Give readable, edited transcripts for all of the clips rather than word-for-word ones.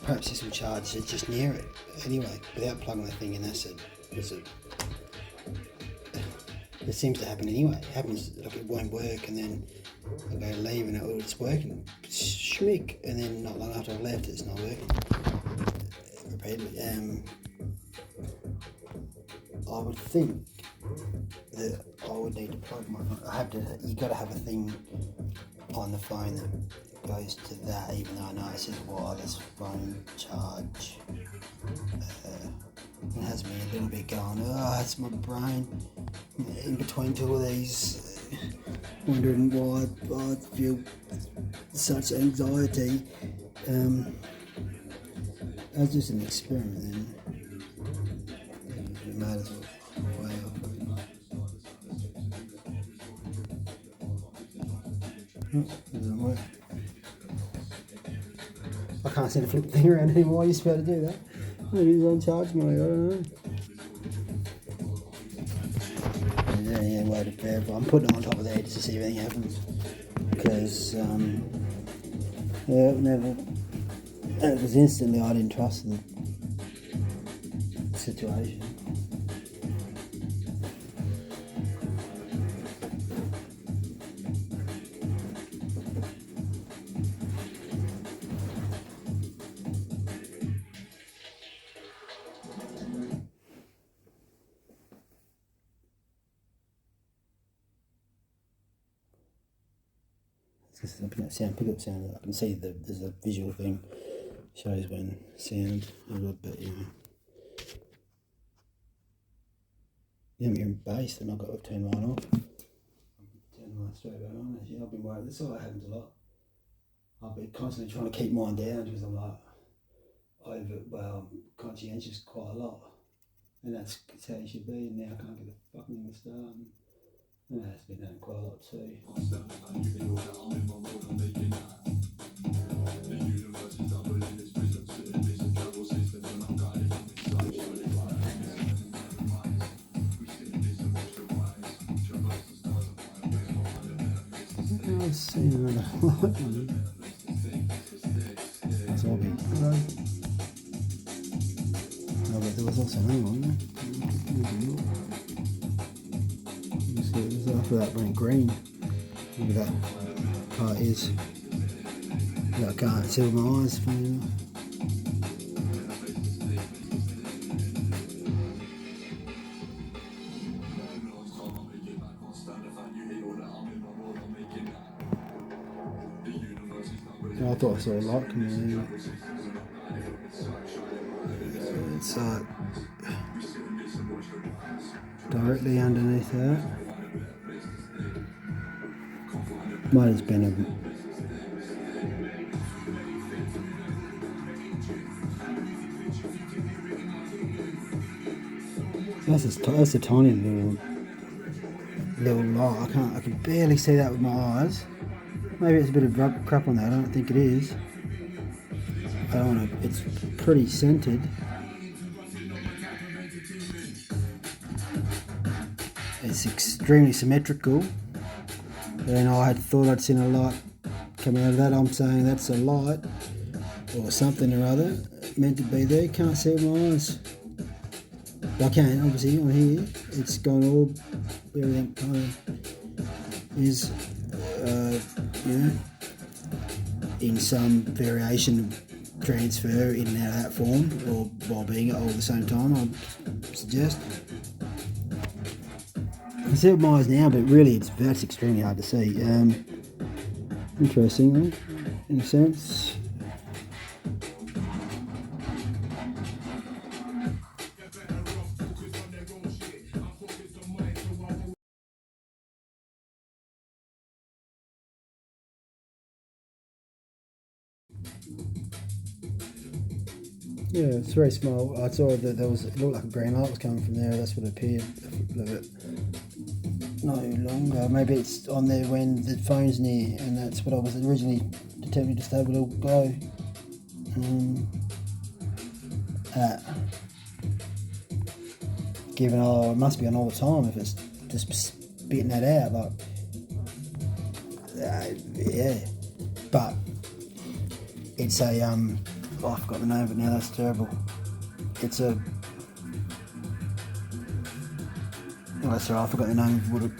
Perhaps this will charge it just near it. Anyway, without plugging the thing in, it seems to happen anyway. It happens, like it won't work, and then I go to leave and it's working. Schmick, and then not long after I've left, it's not working. Repeatedly. I would think that I would need to plug my phone. You got to have a thing on the phone that goes to that, even though I know it says wireless phone charge. It has me a little bit going, it's my brain in between two of these, wondering why I feel such anxiety. As just an experiment, then it might as well way off. Doesn't work. I can't seem to flip the thing around anymore. I used to be able to do that. Maybe it's on charge mode, I don't know. Yeah, wait a bit. I'm putting it on top of there just to see if anything happens. Because, it was instantly I didn't trust the situation. Pick up sound. I can see there's a visual thing shows when sound a little bit, I'm hearing bass, then I've got to turn mine off. Turn mine straight back on. Actually, I've been worried. This sort of happens a lot. I've been constantly trying to keep mine down because I'm like conscientious quite a lot, and that's how you should be. And now I can't get the fucking thing to start. Yeah, it's been happening quite a lot too. I've seen another light. That's all been right. No, but there was also another one there. After that went green, maybe that part is. I can't see with my eyes funny enough. I thought I saw a light coming in. It's directly underneath that. Might have been that's a tiny little light. I can barely see that with my eyes. Maybe it's a bit of crap on that. I don't think it is. I don't know. It's pretty scented. It's extremely symmetrical. And I had thought I'd seen a light coming out of that. I'm saying that's a light or something or other meant to be there. Can't see with my eyes. Well, I can, obviously, on here. It's gone all, everything kind of is, in some variation of transfer in and out of that form, or while being it all at the same time, I'd suggest. I can see it with my eyes now, but really that's extremely hard to see. Interesting though, in a sense. Yeah, it's very small. I saw that it looked like a green light was coming from there. That's what it appeared. No longer. Maybe it's on there when the phone's near, and that's what I was originally attempting to stable to go. Given it must be on all the time if it's just spitting that out, yeah. But it's a oh, I forgot the name of it now. That's terrible. It's a oh, sorry, I forgot the name of what it.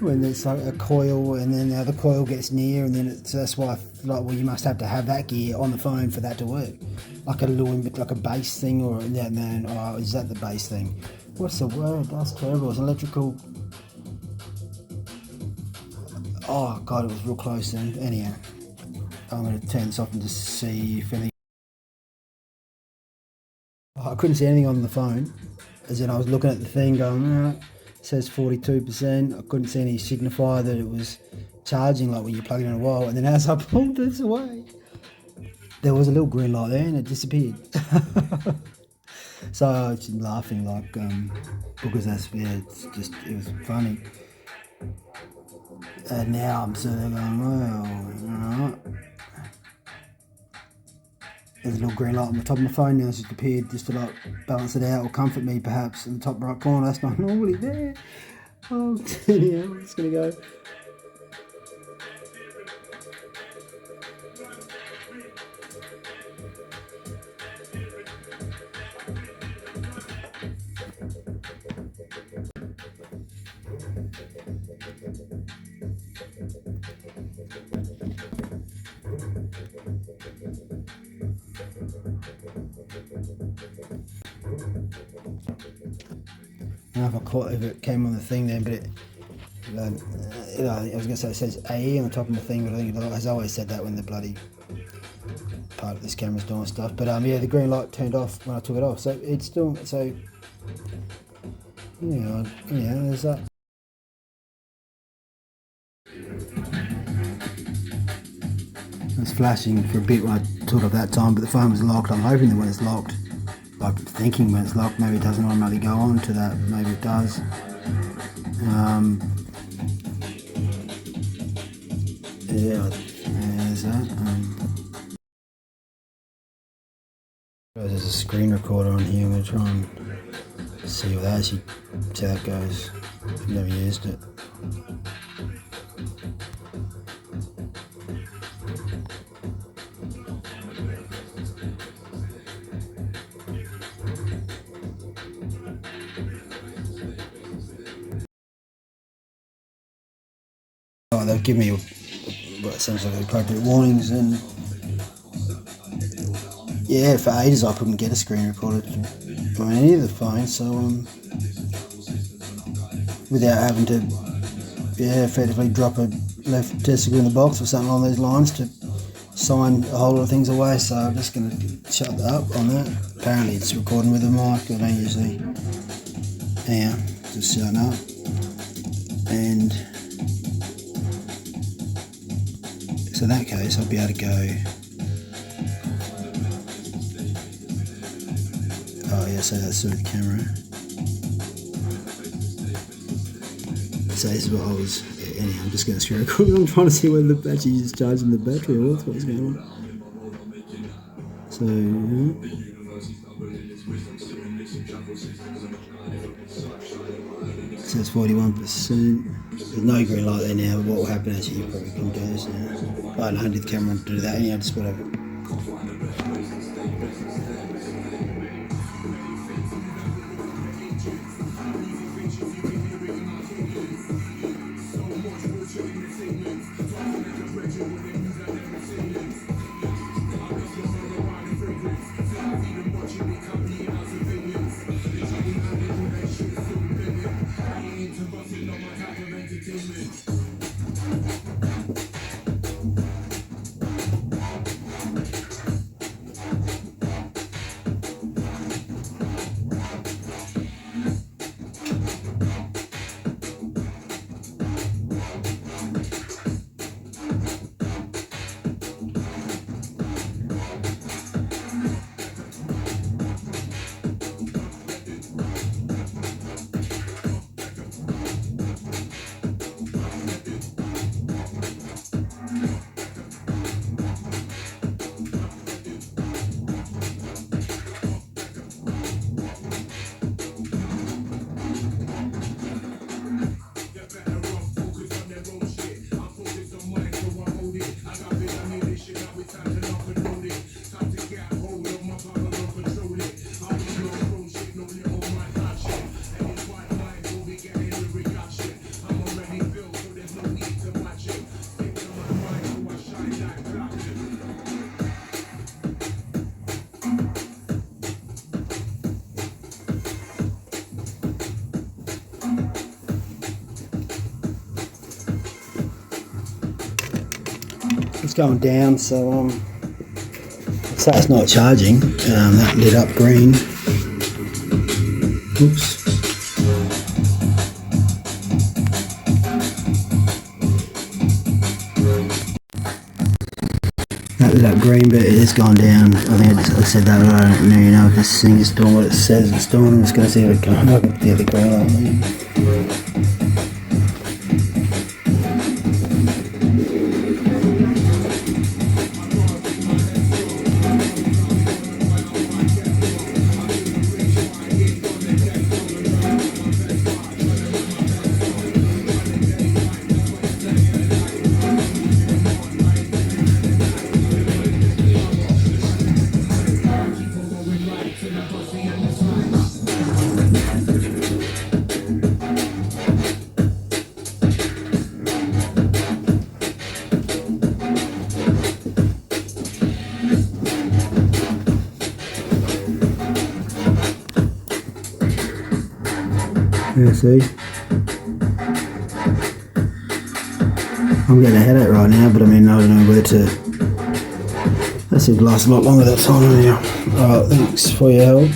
When there's like a coil, and then the other coil gets near, and then so that's why like, well, you must have to have that gear on the phone for that to work, like a little like a bass thing, or yeah, man. Oh, is that the bass thing? What's the word? That's terrible. It's electrical. Oh god, it was real close then. Anyhow, I'm going to turn this off and just see if anything. Oh, I couldn't see anything on the phone, as in I was looking at the thing going, it says 42%. I couldn't see any signifier that it was charging like when you plug it in a wall, and then as I pulled this away, there was a little green light there and it disappeared. So I was laughing like, because that's, yeah, it's just, it was funny. And now I'm sort of going, well, alright. There's a little green light on the top of my phone now. It's just appeared just to like balance it out or comfort me perhaps in the top right corner. That's not normally there. Oh, yeah, I'm just going to go. I don't know if it came on the thing then, but I was going to say it says AE on the top of the thing, but I think it has always said that when the bloody part of this camera's doing stuff. But yeah, the green light turned off when I took it off, so it's still, so yeah, there's that. It was flashing for a bit when I took it off that time, but the phone was locked. I'm hoping that when it's locked, like thinking when it's locked, maybe it doesn't automatically go on to that. Maybe it does. Yeah, there's that. There's a screen recorder on here. I'm going to try and see what that actually, see how that goes. I've never used it. Oh, they'll give me what sounds like appropriate warnings, and yeah, for ages I couldn't get a screen recorder on any of the phones, so without having to effectively drop a left testicle in the box or something along those lines to sign a whole lot of things away. So I'm just going to shut that up on that. Apparently it's recording with a mic. I don't usually. Yeah, just shutting up. And so in that case I'll be able to go. Oh yeah, so that's sort of the camera. So this is what I was, anyhow, I'm just going to screw record. I'm trying to see whether the battery is charging the battery or what's going on. So, it says 41%. There's no green light there now, but what will happen is you probably can do this now. I don't know how to do the camera to do that, anyhow, just whatever. it's going down, so it's not charging. That lit up green. Oops. That lit up green, but it has gone down. I think I said that, but I don't know, if this thing is doing what it says it's doing. I'm just going to see if it comes up with the other green light. Yeah, see? I'm getting a headache right now, but I mean, I don't know where to. That seemed to last a lot longer that time now. Alright, thanks for your help.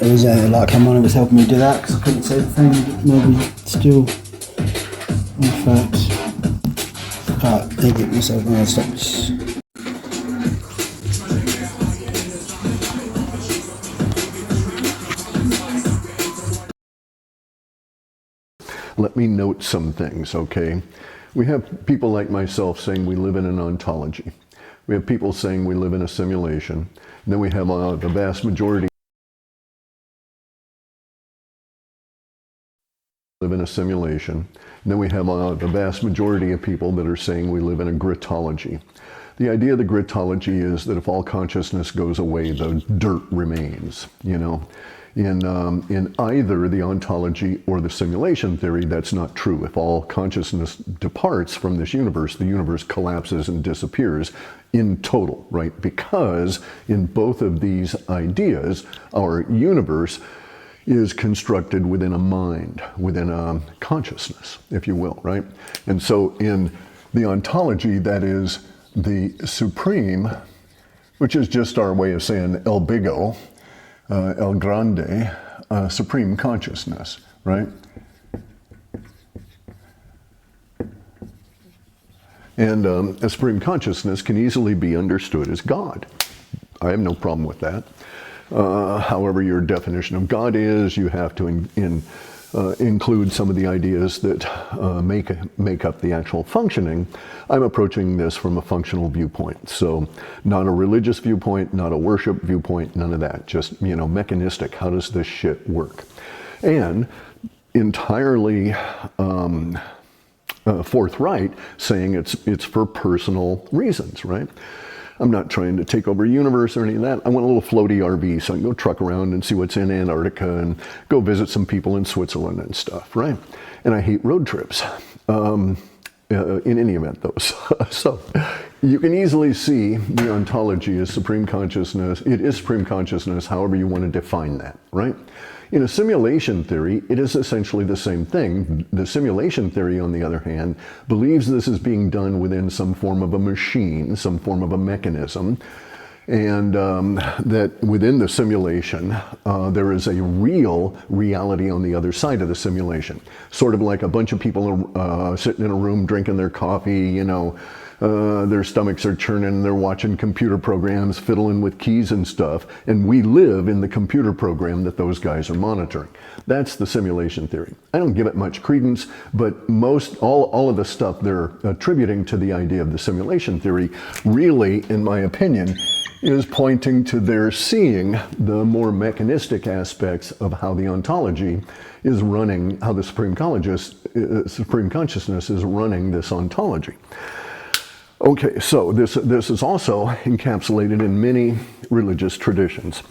It was like come on, it was helping me do that because I couldn't see the thing. Maybe still. In fact. Alright, thank you myself. I'm going to stop this. Let me note some things, okay? We have people like myself saying we live in an ontology. We have people saying we live in a simulation. And then we have the vast majority live in a simulation. And then we have the vast majority of people that are saying we live in a gritology. The idea of the gritology is that if all consciousness goes away, the dirt remains, you know? In either the ontology or the simulation theory, that's not true. If all consciousness departs from this universe, the universe collapses and disappears in total, right? Because in both of these ideas, our universe is constructed within a mind, within a consciousness, if you will, right? And so in the ontology, that is the supreme, which is just our way of saying el bigo, El Grande, supreme consciousness, right? And a supreme consciousness can easily be understood as God. I have no problem with that. However your definition of God is, you have to include some of the ideas that make up the actual functioning. I'm approaching this from a functional viewpoint. So not a religious viewpoint, not a worship viewpoint, none of that. Just, you know, mechanistic. How does this shit work? And entirely forthright, saying it's for personal reasons, right? I'm not trying to take over a universe or any of that. I want a little floaty RV so I can go truck around and see what's in Antarctica and go visit some people in Switzerland and stuff, right? And I hate road trips. In any event, though. So you can easily see the ontology as supreme consciousness. It is supreme consciousness, however you want to define that, right? In a simulation theory, it is essentially the same thing. The simulation theory, on the other hand, believes this is being done within some form of a machine, some form of a mechanism, and that within the simulation, there is a real reality on the other side of the simulation. Sort of like a bunch of people sitting in a room drinking their coffee, you know, their stomachs are churning, they're watching computer programs, fiddling with keys and stuff, and we live in the computer program that those guys are monitoring. That's the simulation theory. I don't give it much credence, but all of the stuff they're attributing to the idea of the simulation theory really, in my opinion, is pointing to their seeing the more mechanistic aspects of how the ontology is running, how the supreme consciousness is running this ontology. Okay, so this is also encapsulated in many religious traditions.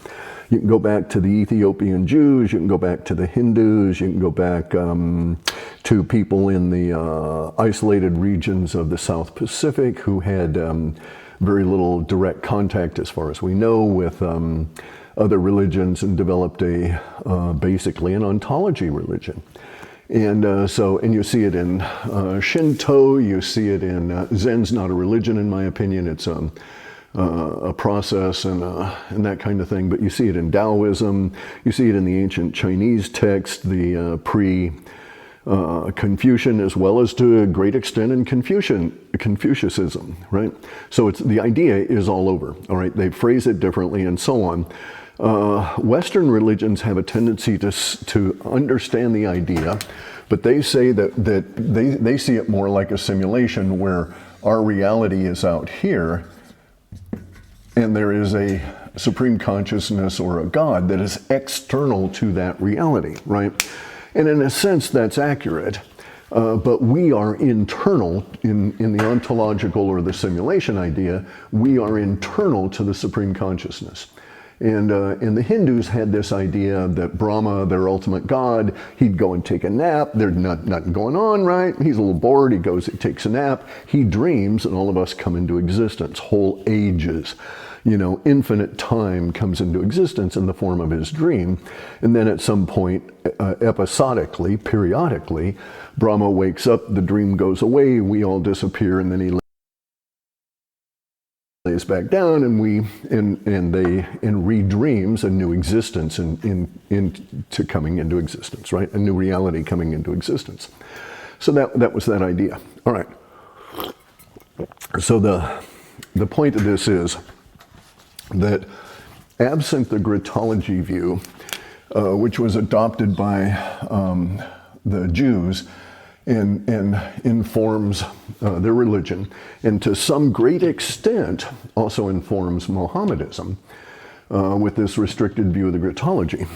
You can go back to the Ethiopian Jews, you can go back to the Hindus, you can go back to people in the isolated regions of the South Pacific who had very little direct contact, as far as we know, with other religions, and developed basically an ontology religion. And and you see it in Shinto, you see it in Zen's not a religion in my opinion, it's a process and that kind of thing, but you see it in Taoism, you see it in the ancient Chinese text, the Confucian, as well as to a great extent in Confucianism, right? So the idea is all over, all right? They phrase it differently and so on. Western religions have a tendency to understand the idea, but they say that they see it more like a simulation where our reality is out here and there is a supreme consciousness or a God that is external to that reality, right? And in a sense, that's accurate, but we are internal in the ontological or the simulation idea, we are internal to the supreme consciousness. And the Hindus had this idea that Brahma, their ultimate God, he'd go and take a nap, there's nothing going on, right? He's a little bored, he goes, he takes a nap, he dreams, and all of us come into existence, whole ages. You know, infinite time comes into existence in the form of his dream. And then at some point, episodically, periodically, Brahma wakes up, the dream goes away, we all disappear, and then he lays back down, and redreams a new existence into coming into existence, right? A new reality coming into existence. So that was that idea. All right. So the point of this is that absent the Gritology view, which was adopted by the Jews and informs their religion, and to some great extent also informs Mohammedanism with this restricted view of the Gritology.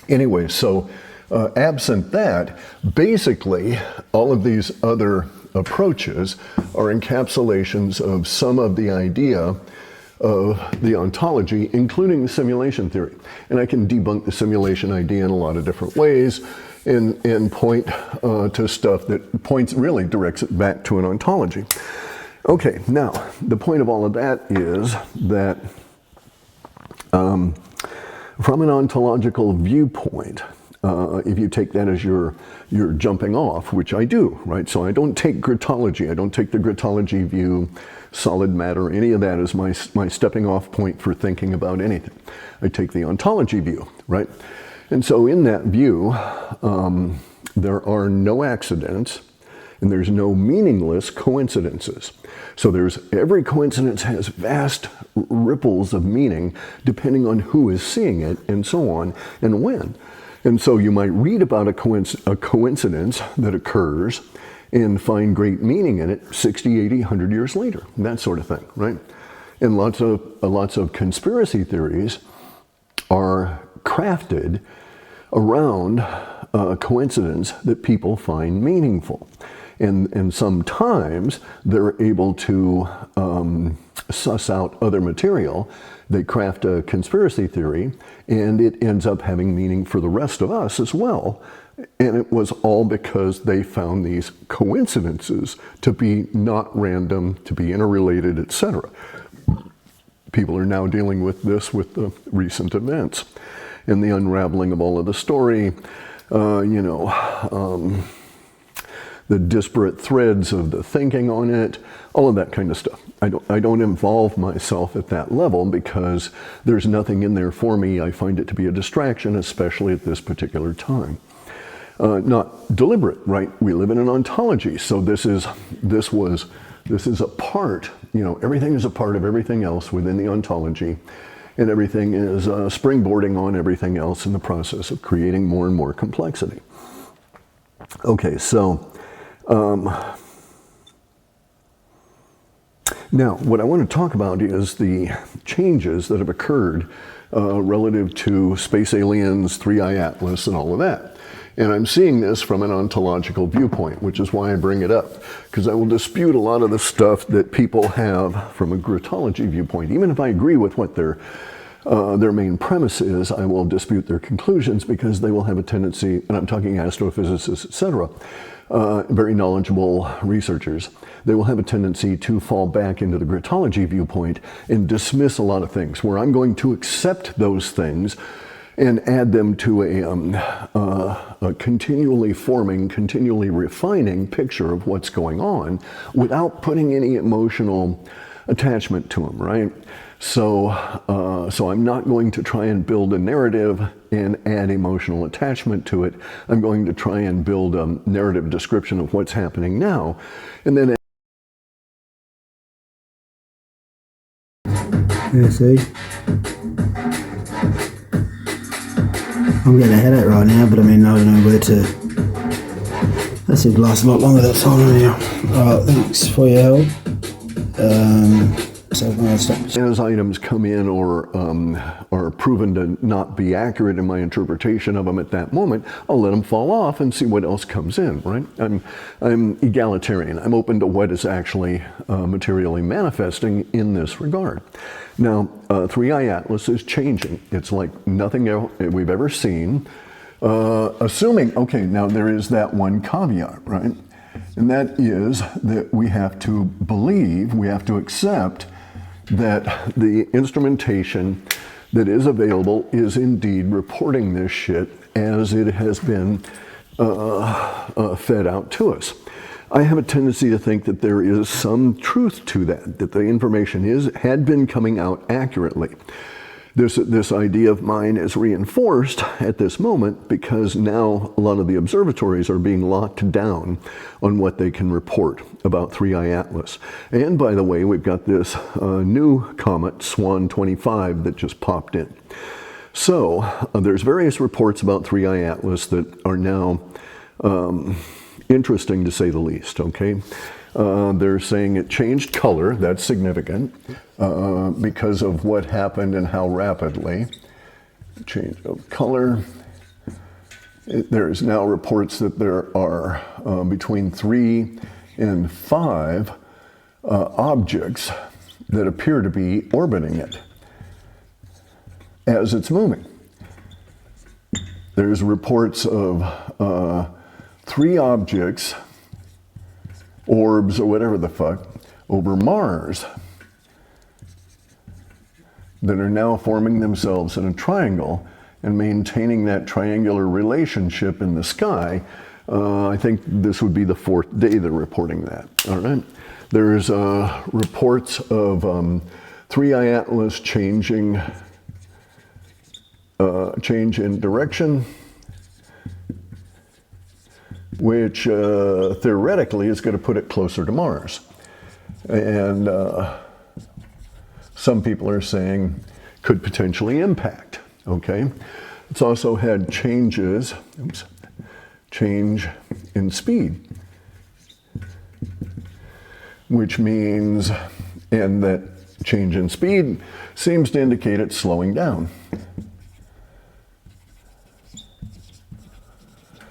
Anyway, so absent that, basically all of these other approaches are encapsulations of some of the idea of the ontology, including the simulation theory. And I can debunk the simulation idea in a lot of different ways and point to stuff that really directs it back to an ontology. Okay, now, the point of all of that is that from an ontological viewpoint, if you take that as your jumping off, which I do, right? So I don't take Gritology, I don't take the Gritology view, solid matter, any of that is my stepping off point for thinking about anything. I take the ontology view, right? And so in that view, there are no accidents and there's no meaningless coincidences. So every coincidence has vast ripples of meaning depending on who is seeing it and so on and when. And so you might read about a coincidence that occurs and find great meaning in it 60, 80, 100 years later, that sort of thing, right? And lots of conspiracy theories are crafted around a coincidence that people find meaningful. And sometimes they're able to suss out other material. They craft a conspiracy theory, and it ends up having meaning for the rest of us as well. And it was all because they found these coincidences to be not random, to be interrelated, etc. People are now dealing with this with the recent events and the unraveling of all of the story, the disparate threads of the thinking on it, all of that kind of stuff. I don't involve myself at that level because there's nothing in there for me. I find it to be a distraction, especially at this particular time. Not deliberate, right? We live in an ontology, so this is a part. Everything is a part of everything else within the ontology, and everything is springboarding on everything else in the process of creating more and more complexity. Okay, so now what I want to talk about is the changes that have occurred relative to space aliens, 3i Atlas, and all of that. And I'm seeing this from an ontological viewpoint, which is why I bring it up, because I will dispute a lot of the stuff that people have from a Gritology viewpoint. Even if I agree with what their main premise is, I will dispute their conclusions because they will have a tendency, and I'm talking astrophysicists, etc., very knowledgeable researchers, they will have a tendency to fall back into the Gritology viewpoint and dismiss a lot of things, where I'm going to accept those things and add them to a continually forming, continually refining picture of what's going on without putting any emotional attachment to them, right? So I'm not going to try and build a narrative and add emotional attachment to it. I'm going to try and build a narrative description of what's happening now, and then yeah, see? I'm getting a headache right now, but I mean, I don't know where to. That seemed to last a lot longer that time now. Alright, thanks for your help. So I'm going to stop. As items come in or are proven to not be accurate in my interpretation of them at that moment, I'll let them fall off and see what else comes in, right? I'm egalitarian. I'm open to what is actually materially manifesting in this regard. Now, 3i Atlas is changing. It's like nothing else we've ever seen. Assuming, okay, now there is that one caveat, right? And that is that we have to believe, we have to accept that the instrumentation that is available is indeed reporting this shit as it has been fed out to us. I have a tendency to think that there is some truth to that the information had been coming out accurately. This idea of mine is reinforced at this moment because now a lot of the observatories are being locked down on what they can report about 3i Atlas. And by the way, we've got this new comet, Swan 25, that just popped in. So there's various reports about 3i Atlas that are now interesting to say the least, okay? They're saying it changed color. That's significant because of what happened and how rapidly. Change of color. There's now reports that there are between 3 and 5 objects that appear to be orbiting it as it's moving. There's reports of 3 objects, orbs or whatever the fuck, over Mars that are now forming themselves in a triangle and maintaining that triangular relationship in the sky. I think this would be the 4th day they're reporting that. All right. There's reports of 3i Atlas change in direction, which theoretically is going to put it closer to Mars. And some people are saying could potentially impact, okay? It's also had change in speed, which means, and that change in speed seems to indicate it's slowing down.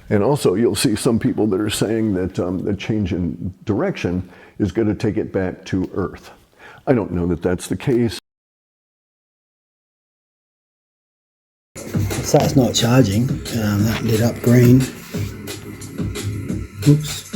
And also, you'll see some people that are saying that the change in direction is going to take it back to Earth. I don't know that that's the case. So it's not charging. That lit up green. Oops.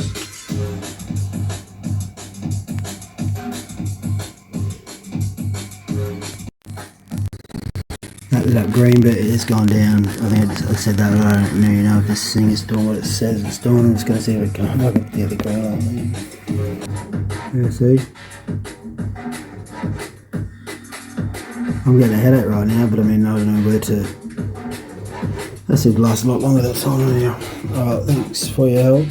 That lit up green, but it has gone down. I think I said that, but I don't really know if this thing is doing what it says it's doing. I'm just going to see if it can. Look at the other green light there. Yeah, see? I'm getting a headache right now, but I mean, I don't know where to. That seemed to last a lot longer that time now. Alright, thanks for your help.